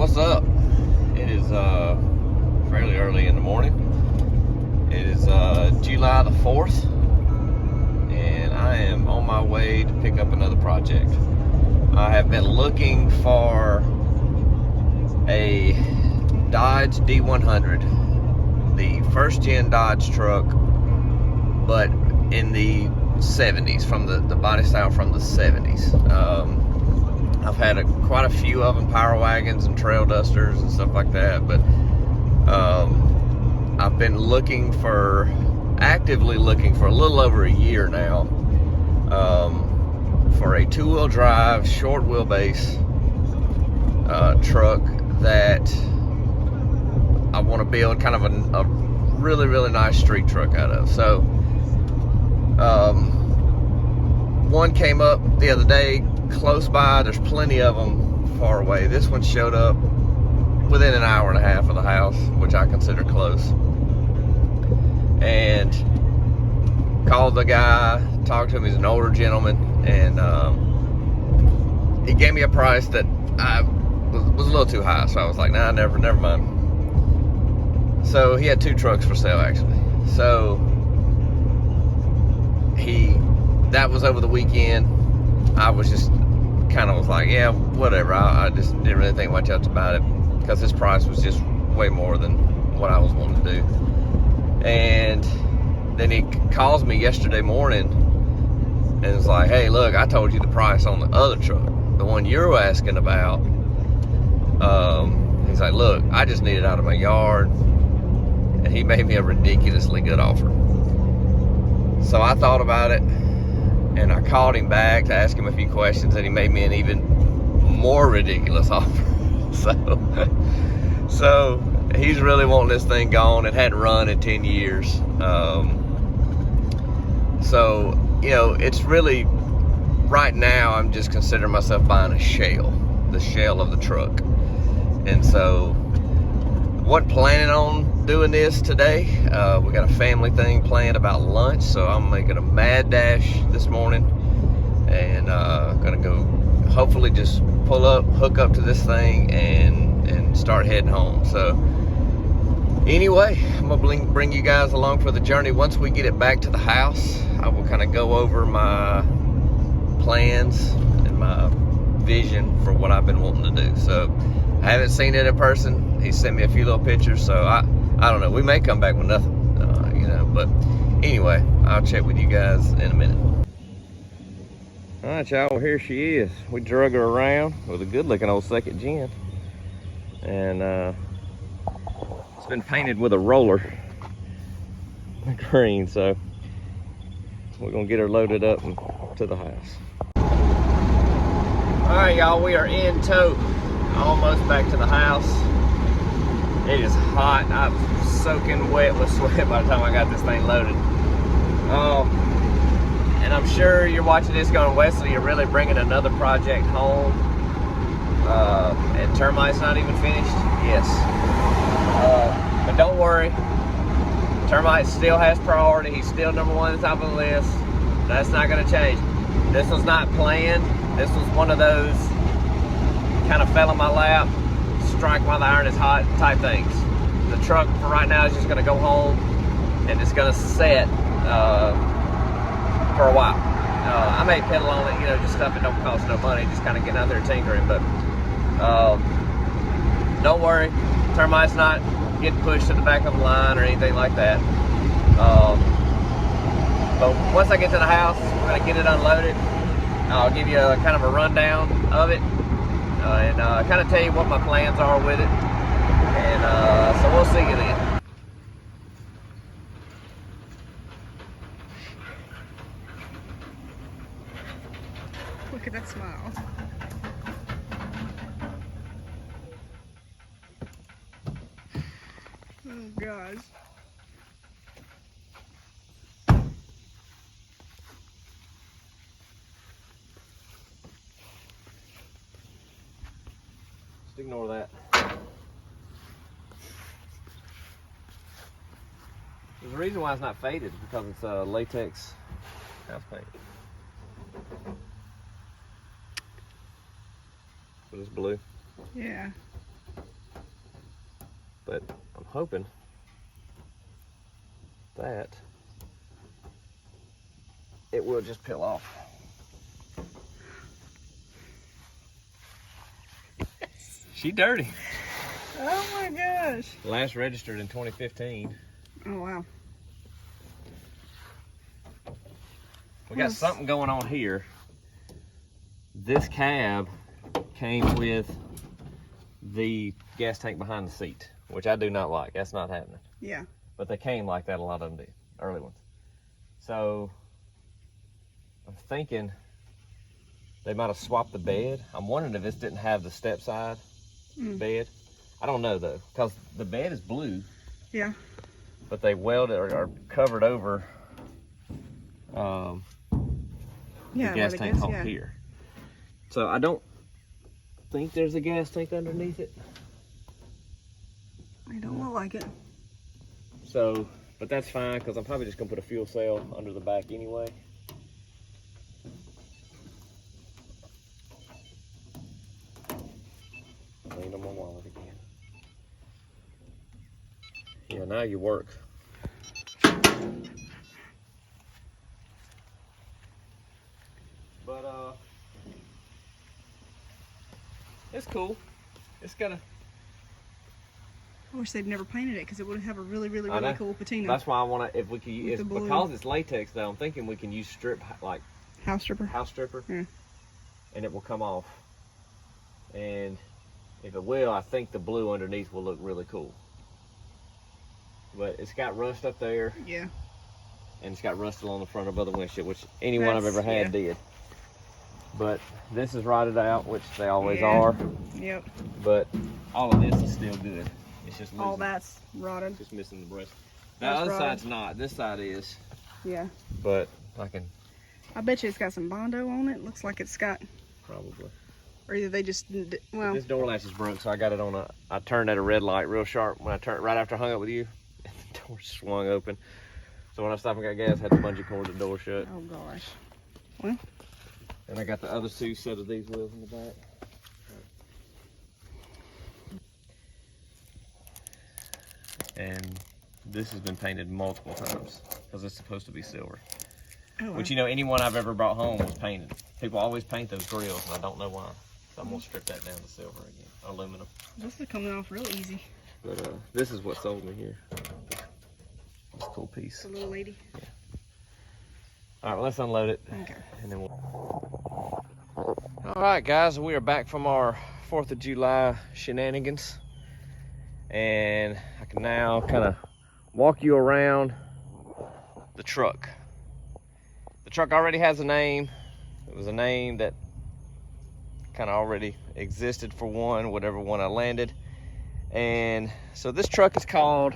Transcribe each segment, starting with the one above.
What's up? It is fairly early in the morning. It is July the 4th, and I am on my way to pick up another project. I have been looking for a Dodge D100, the first gen Dodge truck, but in the 70s, from the body style from the 70s. I've had quite a few of them, power wagons and trail dusters and stuff like that, but I've been actively looking for a little over a year now for a two-wheel drive, short wheelbase truck that I want to build kind of a really, really nice street truck out of. So one came up the other day close by. There's plenty of them far away. This one showed up within an hour and a half of the house, which I consider close. And called the guy, talked to him. He's an older gentleman, and he gave me a price that I was a little too high. So I was like, nah, never mind. So he had two trucks for sale, actually. So that was over the weekend. I was just kind of like, yeah, whatever. I just didn't really think much else about it because his price was just way more than what I was wanting to do. And then he calls me yesterday morning and is like, hey, look, I told you the price on the other truck, the one you're asking about. He's like, look, I just need it out of my yard. And he made me a ridiculously good offer. So I thought about it, and I called him back to ask him a few questions, and he made me an even more ridiculous offer. So he's really wanting this thing gone. It hadn't run in 10 years. So, you know, it's really, right now, I'm just considering myself buying the shell of the truck. And so, wasn't planning on doing this today. We got a family thing planned about lunch, so I'm making a mad dash this morning, and gonna go hopefully just pull up, hook up to this thing, and start heading home. So anyway, I'm gonna bring you guys along for the journey. Once we get it back to the house, I will kind of go over my plans and my vision for what I've been wanting to do. So I haven't seen it in person. He sent me a few little pictures, so I don't know. We may come back with nothing, you know. But anyway, I'll check with you guys in a minute. All right, y'all. Well, here she is. We drug her around with a good-looking old second gen, and it's been painted with a roller green. So we're gonna get her loaded up and to the house. All right, y'all. We are in tow. Almost back to the house. It is hot. I'm soaking wet with sweat by the time I got this thing loaded. And I'm sure you're watching this going, Wesley, you're really bringing another project home, and Termite's not even finished? Yes. But don't worry. Termite still has priority. He's still #1 at the top of the list. That's not going to change. This was not planned. This was one of those kind of fell in my lap, strike while the iron is hot type things. The truck for right now is just going to go home, and it's going to set for a while. I may pedal on it, you know, just stuff that don't cost no money, just kind of getting out there tinkering. But don't worry, Termite's not getting pushed to the back of the line or anything like that. But once I get to the house, we're going to get it unloaded. I'll give you a kind of a rundown of it. And kind of tell you what my plans are with it, and so we'll see you then. Look at that smile. Oh gosh. Just ignore that. There's a reason why it's not faded, because it's latex house paint. But it's blue. Yeah. but I'm hoping that it will just peel off. She dirty. Oh my gosh. Last registered in 2015. Oh wow. We got something going on here. This cab came with the gas tank behind the seat, which I do not like. That's not happening. Yeah. But they came like that, a lot of them did, early ones. So I'm thinking they might have swapped the bed. I'm wondering if this didn't have the step side bed. I don't know though, because the bed is blue. Yeah. But they welded or covered over the gas tank hole here. So I don't think there's a gas tank underneath it. I don't look like it. So, but that's fine because I'm probably just gonna put a fuel cell under the back anyway. Lean on my wallet again. Yeah, now you work. But it's cool. It's got a. I wish they'd never painted it because it would have a really cool patina. That's why I want to. If we could, it's because it's latex though. I'm thinking we can use strip like house stripper. Yeah. And it will come off. And if it will, I think the blue underneath will look really cool. But it's got rust up there. Yeah. And it's got rust along the front of other windshield, which anyone I've ever had did. But this is rotted out, which they always are. Yep. But all of this is still good. It's just losing. All that's rotted. Just missing the breast. The other side's not. This side is. Yeah. But I can. I bet you it's got some Bondo on it. Looks like it's got. Probably. Or either they just, well. This door latch is broke, so I got it on a. I turned at a red light real sharp when I turned right after I hung up with you. And the door swung open. So when I stopped and got gas, I had to bungee cord the door shut. Oh gosh. Well. And I got the other two set of these wheels in the back. And this has been painted multiple times because it's supposed to be silver. Oh, which, you know, anyone I've ever brought home was painted. People always paint those grills, and I don't know why. So I'm gonna strip that down to silver again, aluminum. This is coming off real easy. But this is what sold me here. This cool piece. The little lady. Yeah. All right, well, let's unload it. Okay. And then we'll. All right, guys, we are back from our 4th of July shenanigans. And I can now kind of walk you around the truck. The truck already has a name. It was a name that kind of already existed for one, whatever one I landed. And so this truck is called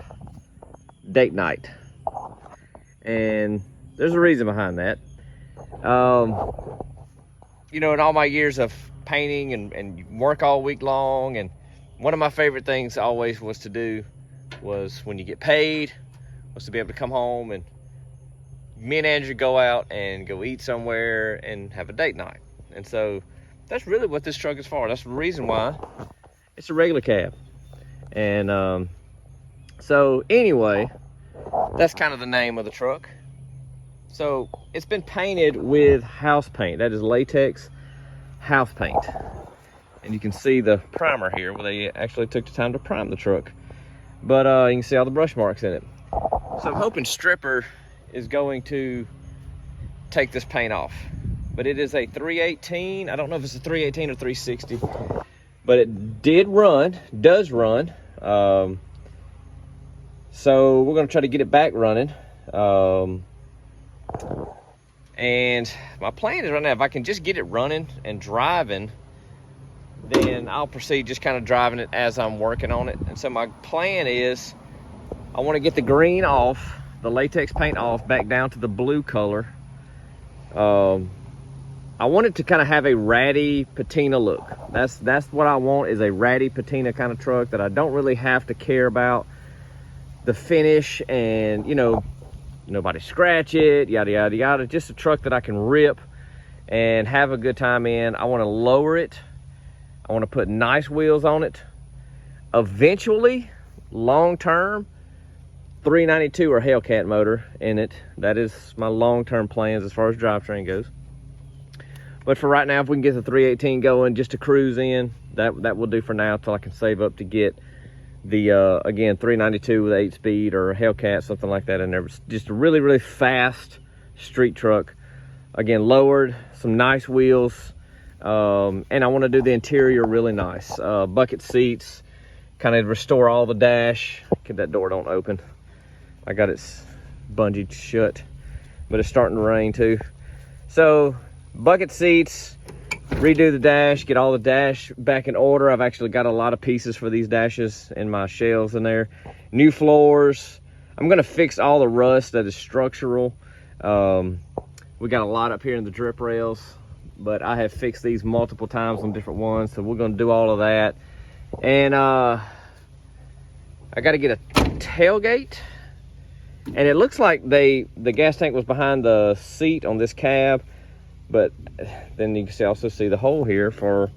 Date Night. And there's a reason behind that. You know, in all my years of painting and work all week long, and one of my favorite things always was to do was when you get paid, was to be able to come home and me and Andrew go out and go eat somewhere and have a date night. And so that's really what this truck is for. That's the reason why it's a regular cab. And so anyway, that's kind of the name of the truck. So it's been painted with house paint. That is latex house paint. And you can see the primer here where they actually took the time to prime the truck. But you can see all the brush marks in it. So I'm hoping Stripper is going to take this paint off. But it is a 318. I don't know if it's a 318 or 360. But it does run. So we're gonna try to get it back running. And my plan is right now, if I can just get it running and driving, then I'll proceed just kind of driving it as I'm working on it. And so my plan is, I want to get the green off, the latex paint off, back down to the blue color. I want it to kind of have a ratty patina look. That's what I want, is a ratty patina kind of truck that I don't really have to care about the finish and, you know, nobody scratch it, yada, yada, yada. Just a truck that I can rip and have a good time in. I want to lower it. I want to put nice wheels on it. Eventually, long term, 392 or Hellcat motor in it. That is my long-term plans as far as drivetrain goes. But for right now, if we can get the 318 going just to cruise in, that will do for now till I can save up to get the, again, 392 with 8-speed or a Hellcat, something like that in there. Just a really, really fast street truck. Again, lowered, some nice wheels, and I want to do the interior really nice. Bucket seats, kind of restore all the dash. That door don't open. I got it bungeed shut, but it's starting to rain too. So bucket seats, redo the dash, get all the dash back in order. I've actually got a lot of pieces for these dashes in my shelves in there. New floors. I'm gonna fix all the rust that is structural. We got a lot up here in the drip rails, but I have fixed these multiple times on different ones, so we're gonna do all of that. And I gotta get a tailgate. And it looks like the gas tank was behind the seat on this cab, but then you can also see the hole here for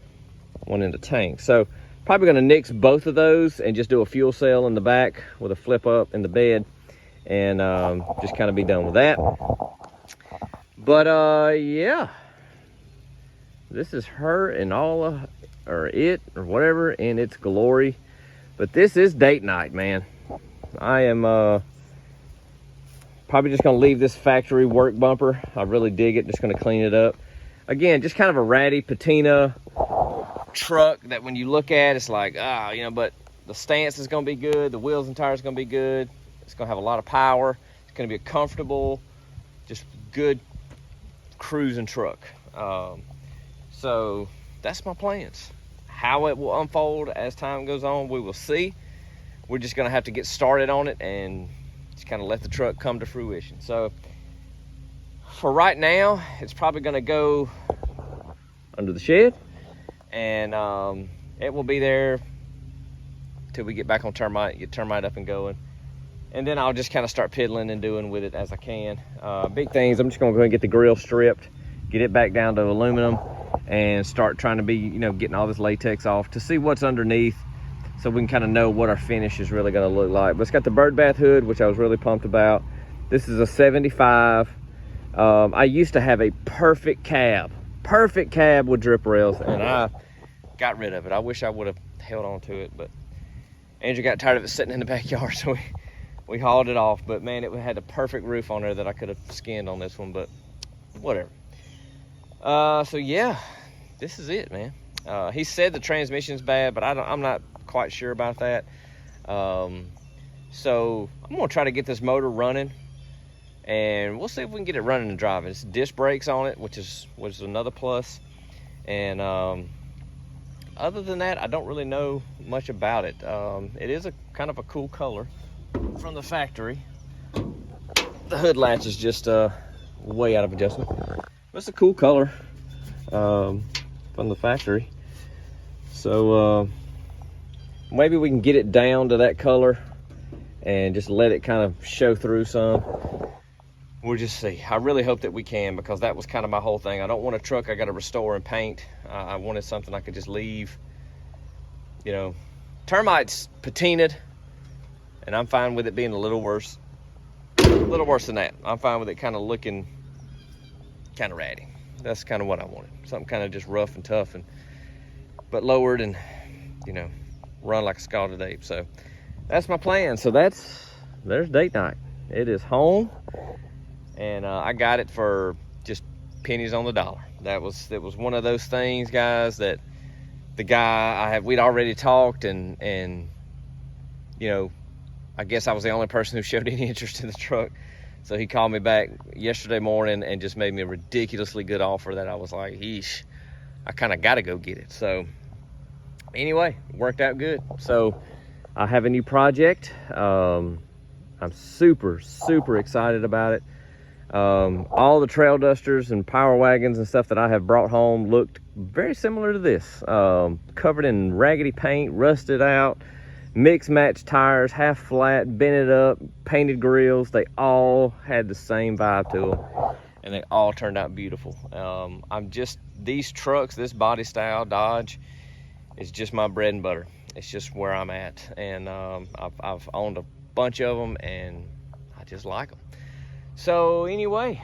one in the tank. So probably gonna nix both of those and just do a fuel cell in the back with a flip up in the bed, and just kind of be done with that. But yeah, this is her and all or it or whatever in its glory. But this is date night, man. I am probably just gonna leave this factory work bumper. I really dig it. Just gonna clean it up. Again, just kind of a ratty patina truck that when you look at, it's like, you know, but the stance is gonna be good. The wheels and tires are gonna be good. It's gonna have a lot of power. It's gonna be a comfortable, just good cruising truck. So that's my plans. How it will unfold as time goes on, we will see. We're just gonna have to get started on it and just kind of let the truck come to fruition. So for right now, it's probably gonna go under the shed, and it will be there till we get back on Termite, get Termite up and going. And then I'll just kind of start piddling and doing with it as I can. Big things, I'm just gonna go ahead and get the grill stripped, get it back down to aluminum, and start trying to be, you know, getting all this latex off to see what's underneath, so we can kind of know what our finish is really going to look like. But it's got the bird bath hood, which I was really pumped about. This is a 75. I used to have a perfect cab with drip rails, and I got rid of it. I wish I would have held on to it, but Andrew got tired of it sitting in the backyard, so we hauled it off. But man, it had a perfect roof on there that I could have skinned on this one, but whatever. So yeah, this is it, man. He said the transmission's bad, but I'm not quite sure about that. So I'm gonna try to get this motor running, and we'll see if we can get it running and driving. It's disc brakes on it, which is another plus. And other than that, I don't really know much about it. It is a kind of a cool color from the factory. The hood latch is just way out of adjustment. It's a cool color from the factory. So maybe we can get it down to that color and just let it kind of show through some. We'll just see. I really hope that we can, because that was kind of my whole thing. I don't want a truck I got to restore and paint. I wanted something I could just leave. You know, Termite's patinaed, and I'm fine with it being a little worse than that. I'm fine with it kind of looking kind of ratty. That's kind of what I wanted. Something kind of just rough and tough, but lowered and, you know, run like a scalded ape. So that's my plan. So there's date night. It is home, and I got it for just pennies on the dollar. It was one of those things, guys, that the guy we'd already talked, and you know, I guess I was the only person who showed any interest in the truck. So he called me back yesterday morning and just made me a ridiculously good offer that I was like, eesh, I kind of got to go get it. So anyway, it worked out good. So I have a new project. I'm super excited about it. All the trail dusters and power wagons and stuff that I have brought home looked very similar to this. Covered in raggedy paint, rusted out, mix match tires, half flat, bent up, painted grills. They all had the same vibe to them, and they all turned out beautiful. These trucks, this body style Dodge is just my bread and butter. It's just where I'm at, and I've owned a bunch of them, and I just like them. So anyway,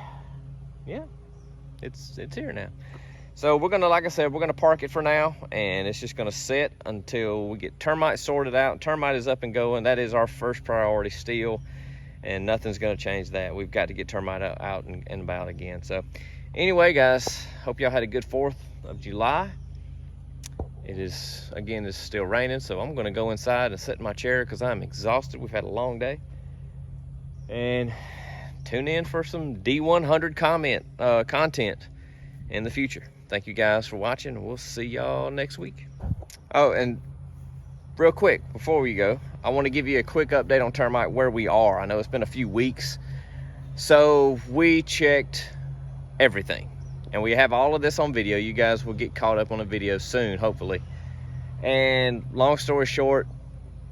yeah, it's here now. So we're gonna, like I said, we're gonna park it for now, and it's just gonna sit until we get termite sorted out. Termite is up and going. That is our first priority still, and nothing's gonna change that. We've got to get termite out and about again. So anyway, guys, hope y'all had a good 4th of July. It is, again, it's still raining, so I'm gonna go inside and sit in my chair because I'm exhausted. We've had a long day. And tune in for some D100 content in the future. Thank you guys for watching. We'll see y'all next week. Oh, and real quick, before we go, I want to give you a quick update on termite, where we are. I know it's been a few weeks. So we checked everything, and we have all of this on video. You guys will get caught up on a video soon, hopefully. And long story short,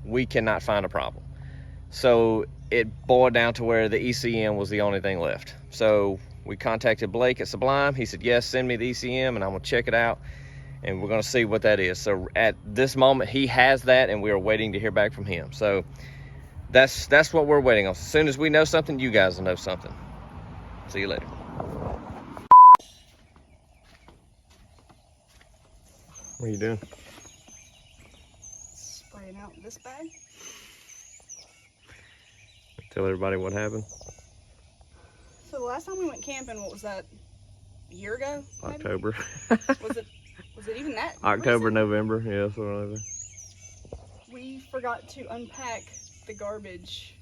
we cannot find a problem. So it boiled down to where the ECM was the only thing left. So we contacted Blake at Sublime. He said, yes, send me the ECM and I'm gonna check it out, and we're gonna see what that is. So at this moment, he has that, and we are waiting to hear back from him. So that's what we're waiting on. As soon as we know something, you guys will know something. See you later. What are you doing? Spraying out this bag. Tell everybody what happened. So the last time we went camping, what was that? A year ago? Maybe? October. Was it even that? October, recent? November, yeah, something like that. We forgot to unpack the garbage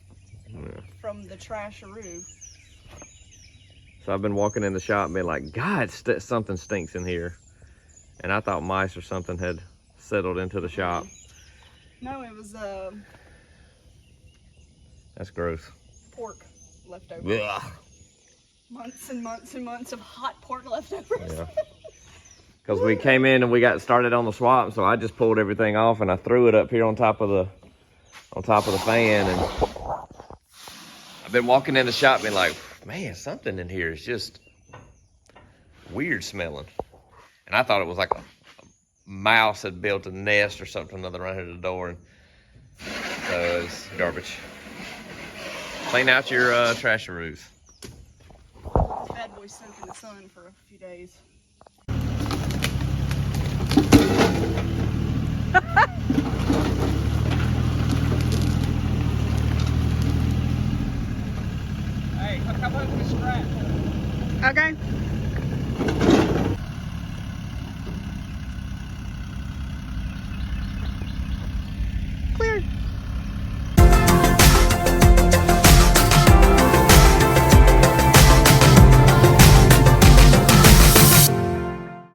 from the trasharoo. So I've been walking in the shop and being like, God, something stinks in here. And I thought mice or something had settled into the shop. No, it was That's gross. pork leftovers. Ugh. Months and months and months of hot pork leftovers. Yeah. Because we came in and we got started on the swap, so I just pulled everything off and I threw it up here on top of the fan, and I've been walking in the shop being like, man, something in here is just weird smelling. And I thought it was like a mouse had built a nest or something another right here at the door, and so it's garbage. Clean out your trasharoos. Bad boy soaked in the sun for a few days.